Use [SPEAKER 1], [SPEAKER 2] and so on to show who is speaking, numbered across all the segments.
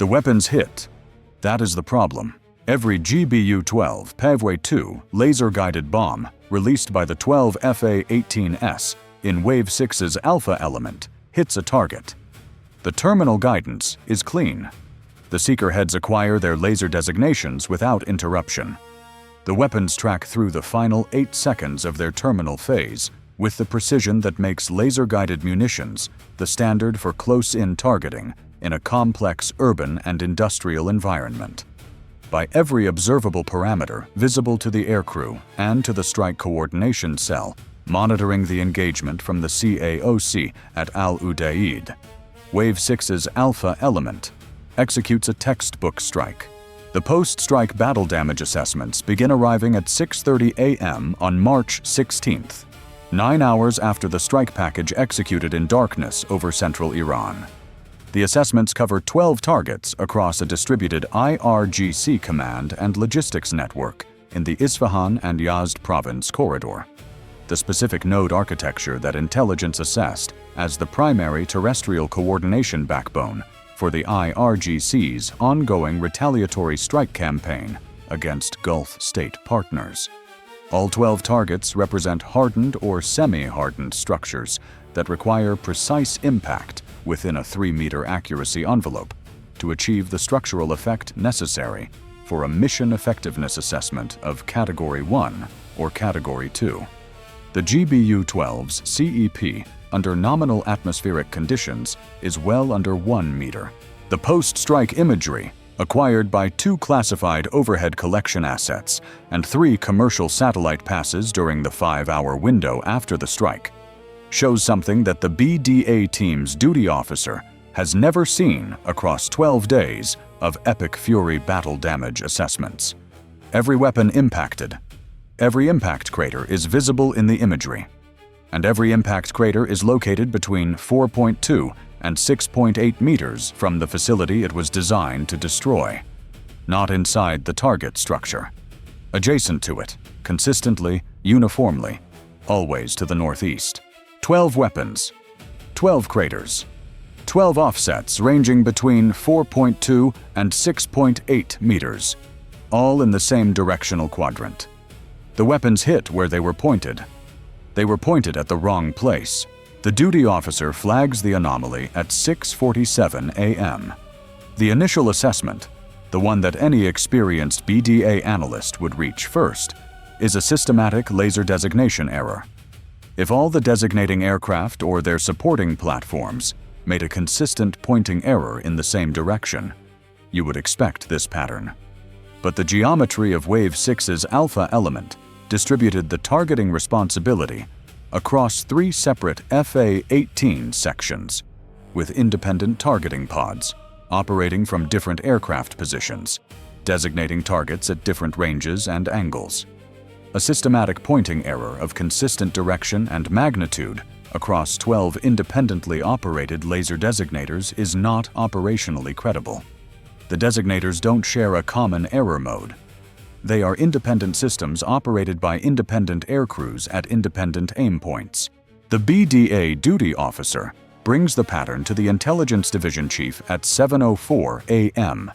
[SPEAKER 1] The weapon's hit. That is the problem. Every GBU-12 Paveway 2 laser-guided bomb released by the 12 FA-18S in Wave 6's alpha element hits a target. The terminal guidance is clean. The seeker heads acquire their laser designations without interruption. The weapons track through the final 8 seconds of their terminal phase with the precision that makes laser-guided munitions the standard for close-in targeting in a complex urban and industrial environment. By every observable parameter visible to the aircrew and to the strike coordination cell, monitoring the engagement from the CAOC at Udeid, Wave 6's alpha element executes a textbook strike. The post-strike battle damage assessments begin arriving at 6:30 a.m. on March 16th, 9 hours after the strike package executed in darkness over central Iran. The assessments cover 12 targets across a distributed IRGC command and logistics network in the Isfahan-Yazd province corridor. The specific node architecture that intelligence assessed as the primary terrestrial coordination backbone for the IRGC's ongoing retaliatory strike campaign against Gulf state partners. All 12 targets represent hardened or semi-hardened structures that require precise impact within a 3-meter accuracy envelope to achieve the structural effect necessary for a mission effectiveness assessment of Category 1 or Category 2. The GBU-12's CEP under nominal atmospheric conditions is well under 1 meter. The post-strike imagery, acquired by 2 classified overhead collection assets and 3 commercial satellite passes during the 5-hour window after the strike, shows something that the BDA team's duty officer has never seen across 12 days of Epic Fury battle damage assessments. Every weapon impacted. Every impact crater is visible in the imagery, and every impact crater is located between 4.2 and 6.8 meters from the facility it was designed to destroy, not inside the target structure. Adjacent to it, consistently, uniformly, always to the northeast. 12 weapons, 12 craters, 12 offsets ranging between 4.2 and 6.8 meters, all in the same directional quadrant. The weapons hit where they were pointed. They were pointed at the wrong place. The duty officer flags the anomaly at 6:47 a.m. The initial assessment, the one that any experienced BDA analyst would reach first, is a systematic laser designation error. If all the designating aircraft or their supporting platforms made a consistent pointing error in the same direction, you would expect this pattern. But the geometry of Wave 6's alpha element distributed the targeting responsibility across 3 separate FA-18 sections, with independent targeting pods operating from different aircraft positions, designating targets at different ranges and angles. A systematic pointing error of consistent direction and magnitude across 12 independently operated laser designators is not operationally credible. The designators don't share a common error mode. They are independent systems operated by independent aircrews at independent aim points. The BDA duty officer brings the pattern to the Intelligence Division Chief at 7:04 a.m.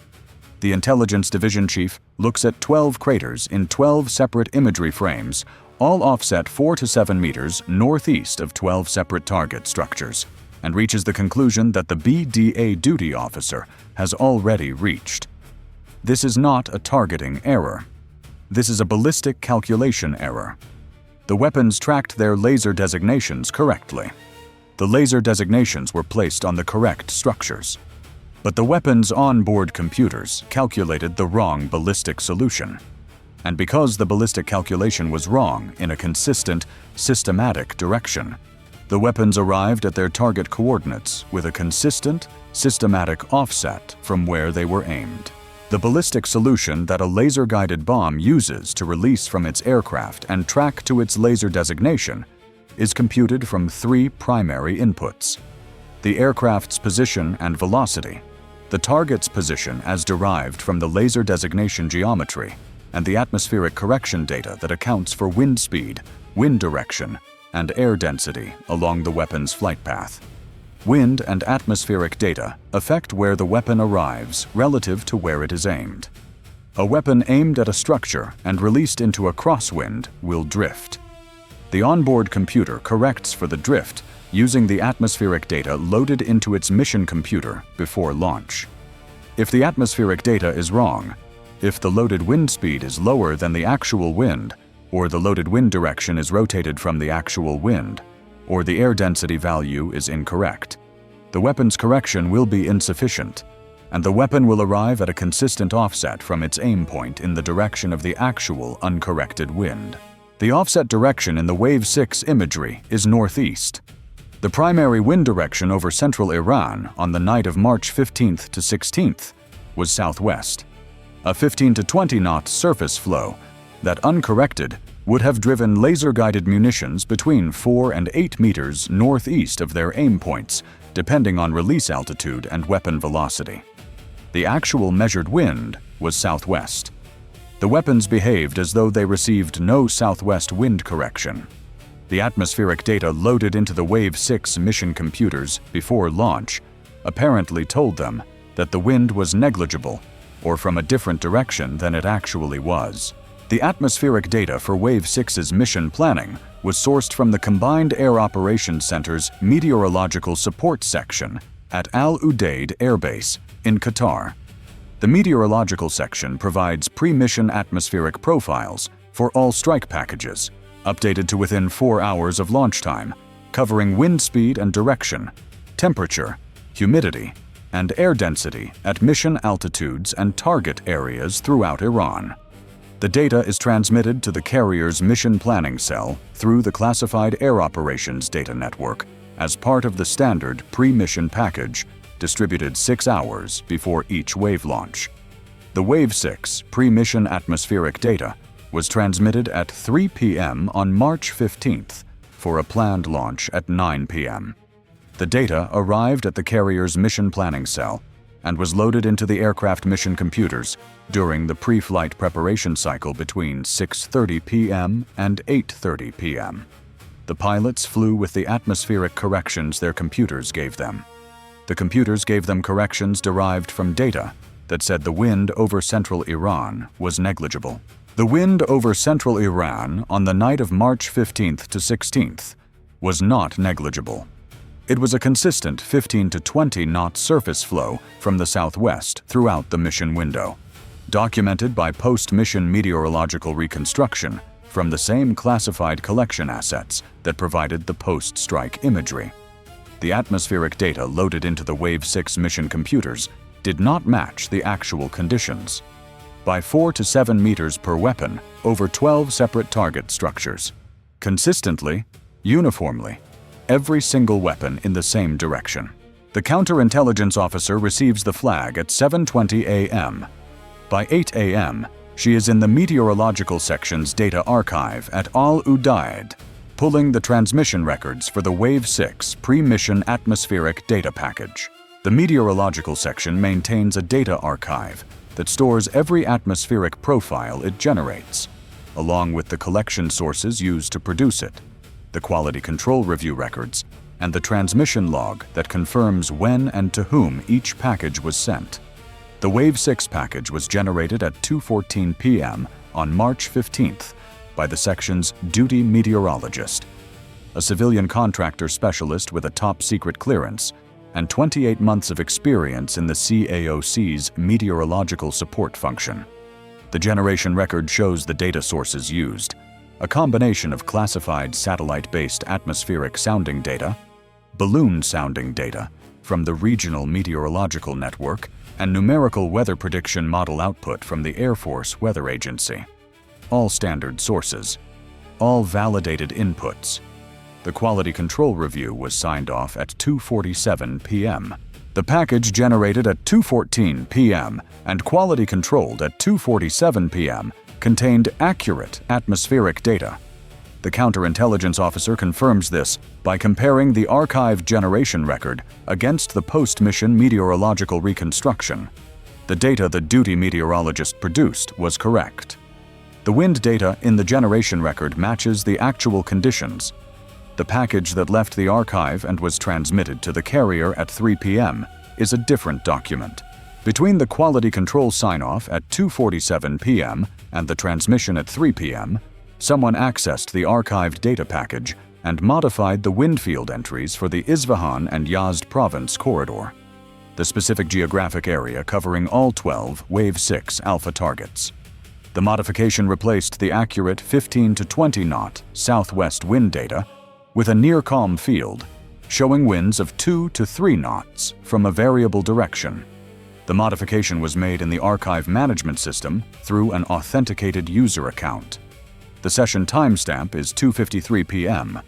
[SPEAKER 1] The Intelligence Division Chief looks at 12 craters in 12 separate imagery frames, all offset 4 to 7 meters northeast of 12 separate target structures, and reaches the conclusion that the BDA duty officer has already reached. This is not a targeting error. This is a ballistic calculation error. The weapons tracked their laser designations correctly. The laser designations were placed on the correct structures. But the weapon's onboard computers calculated the wrong ballistic solution. And because the ballistic calculation was wrong in a consistent, systematic direction, the weapons arrived at their target coordinates with a consistent, systematic offset from where they were aimed. The ballistic solution that a laser-guided bomb uses to release from its aircraft and track to its laser designation is computed from 3 primary inputs: the aircraft's position and velocity, the target's position as derived from the laser designation geometry, and the atmospheric correction data that accounts for wind speed, wind direction, and air density along the weapon's flight path. Wind and atmospheric data affect where the weapon arrives relative to where it is aimed. A weapon aimed at a structure and released into a crosswind will drift. The onboard computer corrects for the drift using the atmospheric data loaded into its mission computer before launch. If the atmospheric data is wrong, if the loaded wind speed is lower than the actual wind, or the loaded wind direction is rotated from the actual wind, or the air density value is incorrect, the weapon's correction will be insufficient, and the weapon will arrive at a consistent offset from its aim point in the direction of the actual uncorrected wind. The offset direction in the Wave 6 imagery is northeast. The primary wind direction over central Iran on the night of March 15th to 16th was southwest. A 15 to 20 knot surface flow that, uncorrected, would have driven laser-guided munitions between 4 and 8 meters northeast of their aim points, depending on release altitude and weapon velocity. The actual measured wind was southwest. The weapons behaved as though they received no southwest wind correction. The atmospheric data loaded into the Wave 6 mission computers before launch apparently told them that the wind was negligible or from a different direction than it actually was. The atmospheric data for Wave 6's mission planning was sourced from the Combined Air Operations Center's Meteorological Support Section at Al Udeid Air Base in Qatar. The meteorological section provides pre-mission atmospheric profiles for all strike packages, updated to within 4 hours of launch time, covering wind speed and direction, temperature, humidity, and air density at mission altitudes and target areas throughout Iran. The data is transmitted to the carrier's mission planning cell through the Classified Air Operations Data Network as part of the standard pre-mission package distributed 6 hours before each wave launch. The Wave 6 pre-mission atmospheric data was transmitted at 3 p.m. on March 15th for a planned launch at 9 p.m. The data arrived at the carrier's mission planning cell and was loaded into the aircraft mission computers during the pre-flight preparation cycle between 6:30 p.m. and 8:30 p.m. The pilots flew with the atmospheric corrections their computers gave them. The computers gave them corrections derived from data that said the wind over central Iran was negligible. The wind over central Iran on the night of March 15th to 16th was not negligible. It was a consistent 15 to 20 knot surface flow from the southwest throughout the mission window, documented by post-mission meteorological reconstruction from the same classified collection assets that provided the post-strike imagery. The atmospheric data loaded into the Wave 6 mission computers did not match the actual conditions by 4 to 7 meters per weapon over 12 separate target structures, consistently, uniformly, every single weapon in the same direction. The counterintelligence officer receives the flag at 7:20 a.m. By 8 a.m., she is in the meteorological section's data archive at Al Udeid, pulling the transmission records for the Wave 6 pre-mission atmospheric data package. The meteorological section maintains a data archive that stores every atmospheric profile it generates, along with the collection sources used to produce it, the quality control review records, and the transmission log that confirms when and to whom each package was sent. The Wave 6 package was generated at 2:14 p.m. on March 15th by the section's duty meteorologist, a civilian contractor specialist with a top-secret clearance and 28 months of experience in the CAOC's meteorological support function. The generation record shows the data sources used, a combination of classified satellite-based atmospheric sounding data, balloon sounding data from the Regional Meteorological Network, and numerical weather prediction model output from the Air Force Weather Agency. All standard sources, all validated inputs. The quality control review was signed off at 2:47 p.m. The package generated at 2:14 p.m. and quality controlled at 2:47 p.m. contained accurate atmospheric data. The counterintelligence officer confirms this by comparing the archived generation record against the post-mission meteorological reconstruction. The data the duty meteorologist produced was correct. The wind data in the generation record matches the actual conditions. The package that left the archive and was transmitted to the carrier at 3 p.m. is a different document. Between the quality control sign-off at 2:47 p.m. and the transmission at 3 p.m., someone accessed the archived data package and modified the wind field entries for the Isfahan-Yazd province corridor, the specific geographic area covering all 12 Wave 6 alpha targets. The modification replaced the accurate 15 to 20 knot southwest wind data with a near-calm field, showing winds of 2 to 3 knots from a variable direction. The modification was made in the archive management system through an authenticated user account. The session timestamp is 2:53 p.m.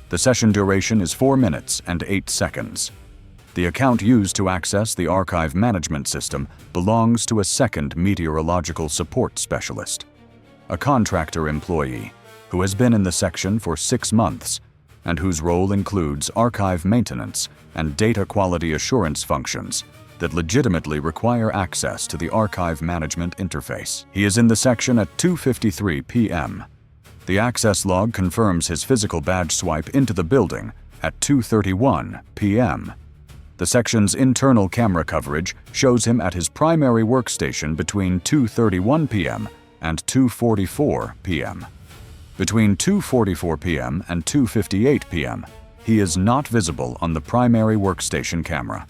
[SPEAKER 1] The session duration is 4 minutes and 8 seconds. The account used to access the archive management system belongs to a second meteorological support specialist, a contractor employee who has been in the section for 6 months and whose role includes archive maintenance and data quality assurance functions that legitimately require access to the archive management interface. He is in the section at 2:53 p.m. The access log confirms his physical badge swipe into the building at 2:31 p.m. The section's internal camera coverage shows him at his primary workstation between 2:31 p.m. and 2:44 p.m. Between 2:44 p.m. and 2:58 p.m., he is not visible on the primary workstation camera.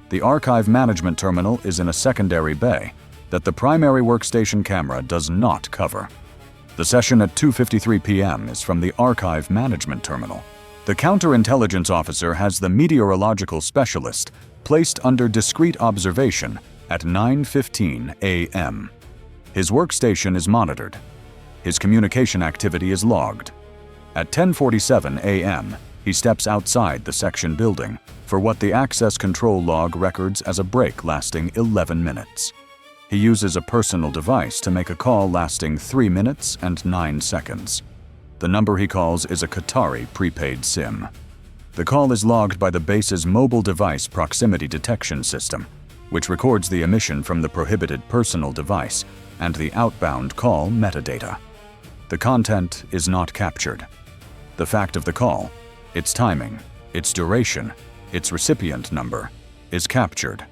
[SPEAKER 1] The archive management terminal is in a secondary bay that the primary workstation camera does not cover. The session at 2:53 p.m. is from the archive management terminal. The counterintelligence officer has the meteorological specialist placed under discrete observation at 9:15 a.m. His workstation is monitored. His communication activity is logged. At 10:47 a.m., he steps outside the section building for what the access control log records as a break lasting 11 minutes. He uses a personal device to make a call lasting 3 minutes and 9 seconds. The number he calls is a Qatari prepaid SIM. The call is logged by the base's mobile device proximity detection system, which records the emission from the prohibited personal device and the outbound call metadata. The content is not captured. The fact of the call, its timing, its duration, its recipient number, is captured.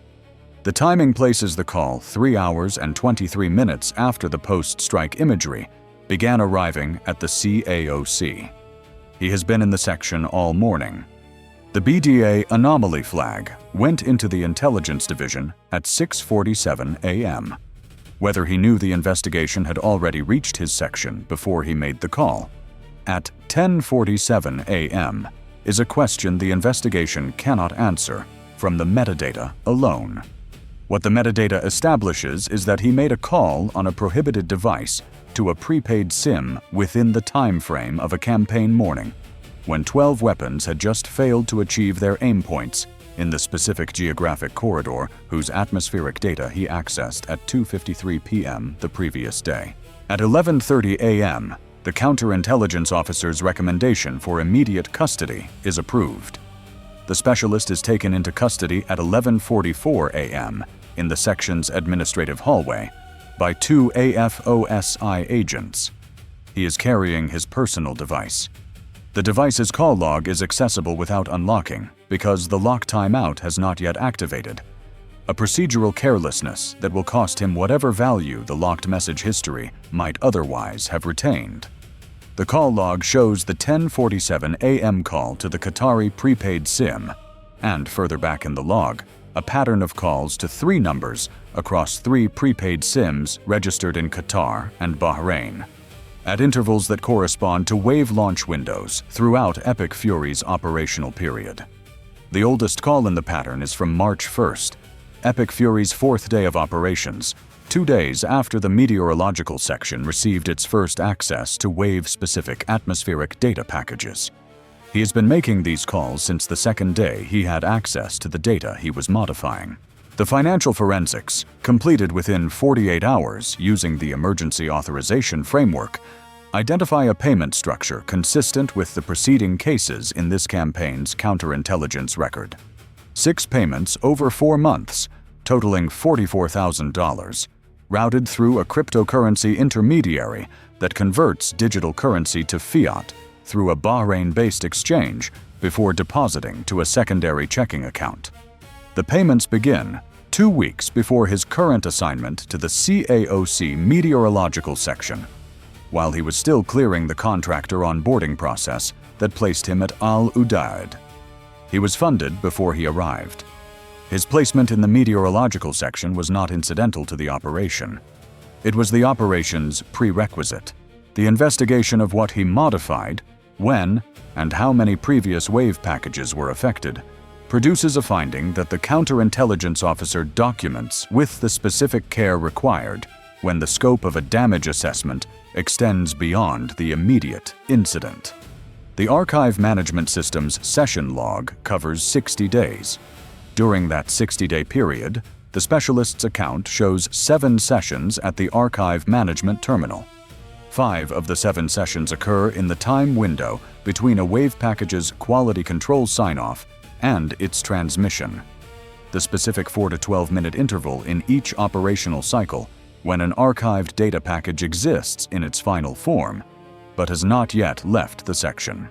[SPEAKER 1] The timing places the call 3 hours and 23 minutes after the post-strike imagery began arriving at the CAOC. He has been in the section all morning. The BDA anomaly flag went into the intelligence division at 6:47 a.m. Whether he knew the investigation had already reached his section before he made the call at 10:47 a.m. is a question the investigation cannot answer from the metadata alone. What the metadata establishes is that he made a call on a prohibited device to a prepaid SIM within the time frame of a campaign morning, when 12 weapons had just failed to achieve their aim points in the specific geographic corridor whose atmospheric data he accessed at 2:53 p.m. the previous day. At 11:30 a.m., the counterintelligence officer's recommendation for immediate custody is approved. The specialist is taken into custody at 11:44 a.m. in the section's administrative hallway by 2 AFOSI agents. He is carrying his personal device. The device's call log is accessible without unlocking because the lock timeout has not yet activated, a procedural carelessness that will cost him whatever value the locked message history might otherwise have retained. The call log shows the 10:47 a.m. call to the Qatari prepaid SIM, and further back in the log, a pattern of calls to 3 numbers across 3 prepaid SIMs registered in Qatar and Bahrain, at intervals that correspond to wave launch windows throughout Epic Fury's operational period. The oldest call in the pattern is from March 1st, Epic Fury's 4th day of operations, 2 days after the meteorological section received its first access to wave-specific atmospheric data packages. He has been making these calls since the 2nd day he had access to the data he was modifying. The financial forensics, completed within 48 hours using the emergency authorization framework, identify a payment structure consistent with the preceding cases in this campaign's counterintelligence record. 6 payments over 4 months, totaling $44,000, routed through a cryptocurrency intermediary that converts digital currency to fiat through a Bahrain-based exchange before depositing to a secondary checking account. The payments begin 2 weeks before his current assignment to the CAOC Meteorological section, while he was still clearing the contractor onboarding process that placed him at Udeid. He was funded before he arrived. His placement in the meteorological section was not incidental to the operation. It was the operation's prerequisite. The investigation of what he modified, when, and how many previous wave packages were affected, produces a finding that the counterintelligence officer documents with the specific care required when the scope of a damage assessment extends beyond the immediate incident. The Archive Management System's session log covers 60 days. During that 60-day period, the specialist's account shows 7 sessions at the Archive Management Terminal. 5 of the 7 sessions occur in the time window between a wave package's quality control sign-off and its transmission. The specific 4 to 12-minute interval in each operational cycle when an archived data package exists in its final form, but has not yet left the section.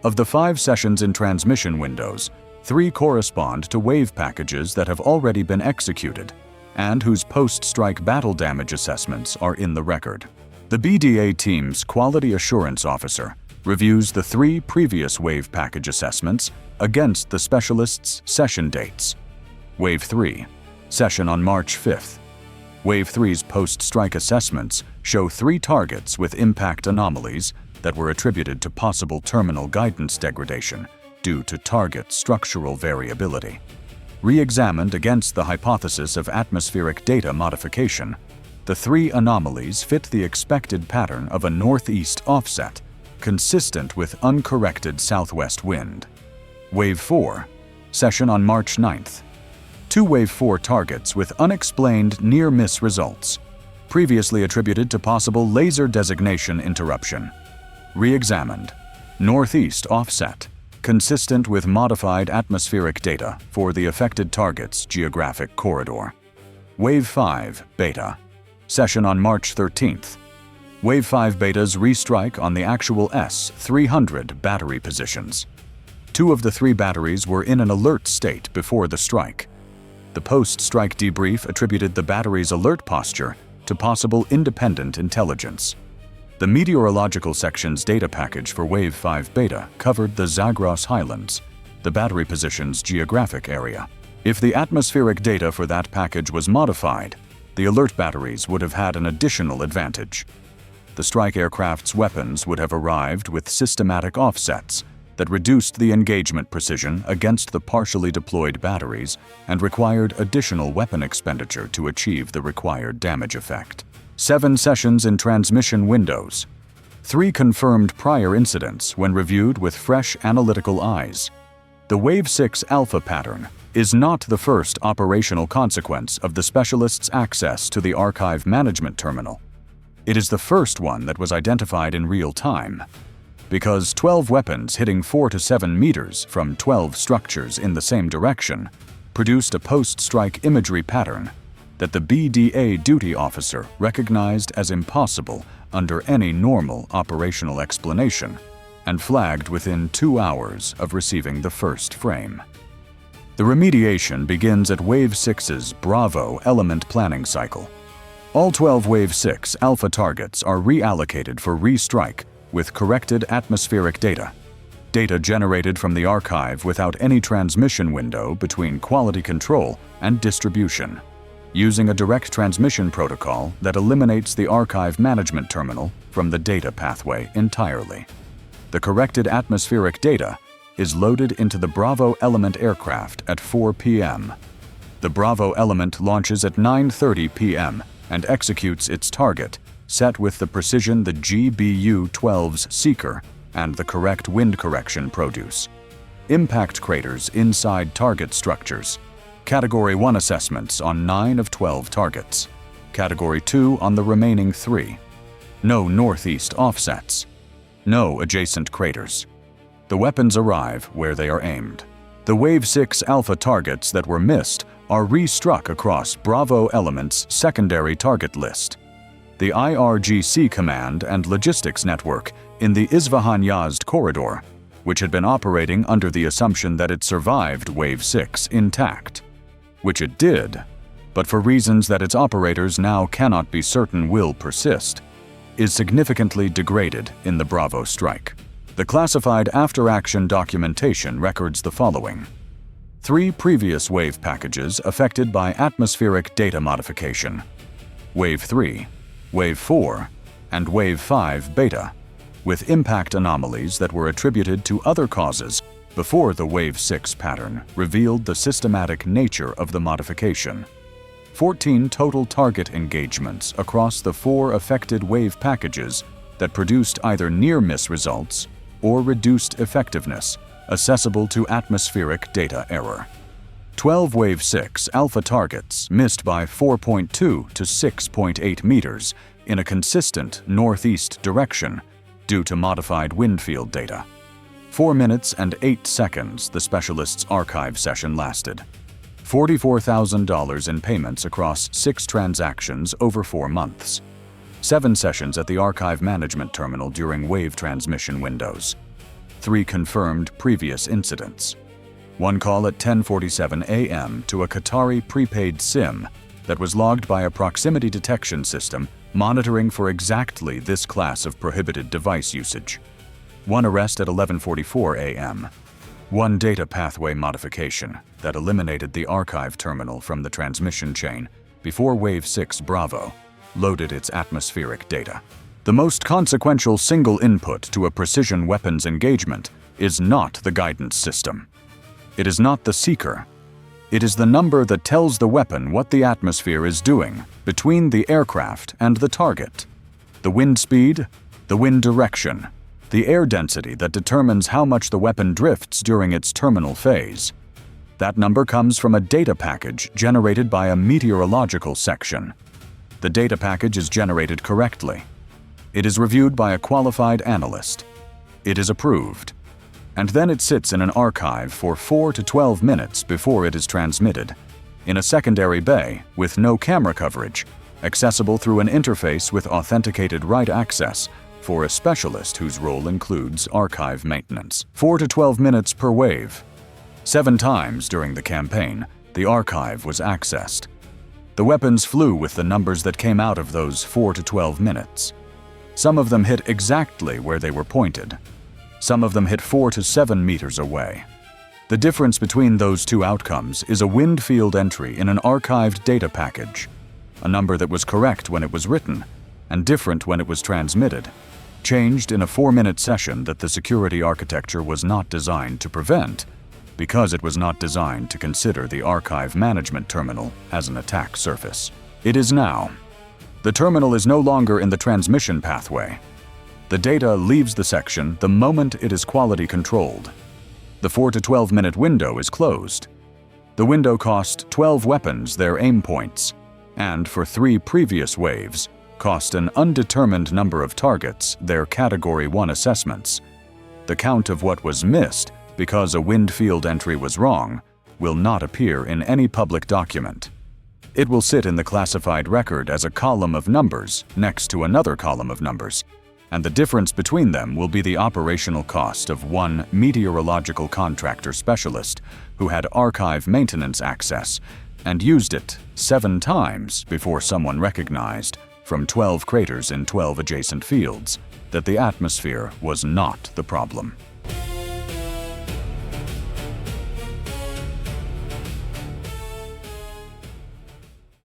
[SPEAKER 1] Of the 5 sessions in transmission windows, 3 correspond to wave packages that have already been executed and whose post-strike battle damage assessments are in the record. The BDA team's quality assurance officer reviews the 3 previous wave package assessments against the specialist's session dates. Wave 3, session on March 5th. Wave 3's post-strike assessments show 3 targets with impact anomalies that were attributed to possible terminal guidance degradation due to target structural variability. Re-examined against the hypothesis of atmospheric data modification, the 3 anomalies fit the expected pattern of a northeast offset, consistent with uncorrected southwest wind. Wave 4, session on March 9th. 2 Wave 4 targets with unexplained near-miss results, previously attributed to possible laser designation interruption. Re-examined, northeast offset, consistent with modified atmospheric data for the affected target's geographic corridor. Wave 5 Beta, session on March 13th. Wave 5 Betas restrike on the actual S-300 battery positions. 2 of the 3 batteries were in an alert state before the strike. The post-strike debrief attributed the battery's alert posture to possible independent intelligence. The meteorological section's data package for Wave 5 Beta covered the Zagros Highlands, the battery position's geographic area. If the atmospheric data for that package was modified, the alert batteries would have had an additional advantage. The strike aircraft's weapons would have arrived with systematic offsets that reduced the engagement precision against the partially deployed batteries and required additional weapon expenditure to achieve the required damage effect. 7 sessions in transmission windows. 3 confirmed prior incidents when reviewed with fresh analytical eyes. The Wave 6 alpha pattern is not the first operational consequence of the specialist's access to the Archive Management Terminal. It is the first one that was identified in real time. Because 12 weapons hitting 4 to 7 meters from 12 structures in the same direction produced a post-strike imagery pattern that the BDA duty officer recognized as impossible under any normal operational explanation and flagged within 2 hours of receiving the first frame. The remediation begins at Wave 6's Bravo element planning cycle. All 12 Wave 6 alpha targets are reallocated for restrike with corrected atmospheric data. Data generated from the archive without any transmission window between quality control and distribution, using a direct transmission protocol that eliminates the Archive Management Terminal from the data pathway entirely. The corrected atmospheric data is loaded into the Bravo element aircraft at 4 p.m. The Bravo element launches at 9:30 p.m. and executes its target, set with the precision the GBU-12's seeker and the correct wind correction produce. Impact craters inside target structures. Category 1 assessments on 9 of 12 targets. Category 2 on the remaining 3. No northeast offsets. No adjacent craters. The weapons arrive where they are aimed. The Wave 6 alpha targets that were missed are restruck across Bravo Element's secondary target list. The IRGC command and logistics network in the Isfahan-Yazd corridor, which had been operating under the assumption that it survived Wave 6 intact, which it did, but for reasons that its operators now cannot be certain will persist, is significantly degraded in the Bravo strike. The classified after-action documentation records the following: 3 previous wave packages affected by atmospheric data modification: Wave 3, Wave 4, and Wave 5 beta, with impact anomalies that were attributed to other causes before the Wave 6 pattern revealed the systematic nature of the modification. 14 total target engagements across the 4 affected wave packages that produced either near-miss results or reduced effectiveness, accessible to atmospheric data error. 12 Wave 6 alpha targets missed by 4.2 to 6.8 meters in a consistent northeast direction due to modified wind field data. 4 minutes and 8 seconds the specialist's archive session lasted. $44,000 in payments across 6 transactions over 4 months. 7 sessions at the archive management terminal during wave transmission windows. 3 confirmed previous incidents. 1 call at 10:47 a.m. to a Qatari prepaid SIM that was logged by a proximity detection system monitoring for exactly this class of prohibited device usage. 1 arrest at 11:44 a.m. 1 data pathway modification that eliminated the archive terminal from the transmission chain before Wave 6 Bravo loaded its atmospheric data. The most consequential single input to a precision weapons engagement is not the guidance system. It is not the seeker. It is the number that tells the weapon what the atmosphere is doing between the aircraft and the target. The wind speed, the wind direction, the air density that determines how much the weapon drifts during its terminal phase. That number comes from a data package generated by a meteorological section. The data package is generated correctly. It is reviewed by a qualified analyst. It is approved. And then it sits in an archive for 4 to 12 minutes before it is transmitted, in a secondary bay with no camera coverage, accessible through an interface with authenticated write access for a specialist whose role includes archive maintenance. 4 to 12 minutes per wave. 7 times during the campaign, the archive was accessed. The weapons flew with the numbers that came out of those 4 to 12 minutes. Some of them hit exactly where they were pointed. Some of them hit 4 to 7 meters away. The difference between those 2 outcomes is a wind field entry in an archived data package, a number that was correct when it was written and different when it was transmitted, changed in a 4-minute session that the security architecture was not designed to prevent because it was not designed to consider the archive management terminal as an attack surface. It is now. The terminal is no longer in the transmission pathway. The data leaves the section the moment it is quality controlled. The 4 to 12-minute window is closed. The window cost 12 weapons their aim points, and for 3 previous waves, cost an undetermined number of targets their Category 1 assessments. The count of what was missed because a wind field entry was wrong will not appear in any public document. It will sit in the classified record as a column of numbers next to another column of numbers, and the difference between them will be the operational cost of 1 meteorological contractor specialist who had archive maintenance access and used it 7 times before someone recognized, from 12 craters in 12 adjacent fields, that the atmosphere was not the problem.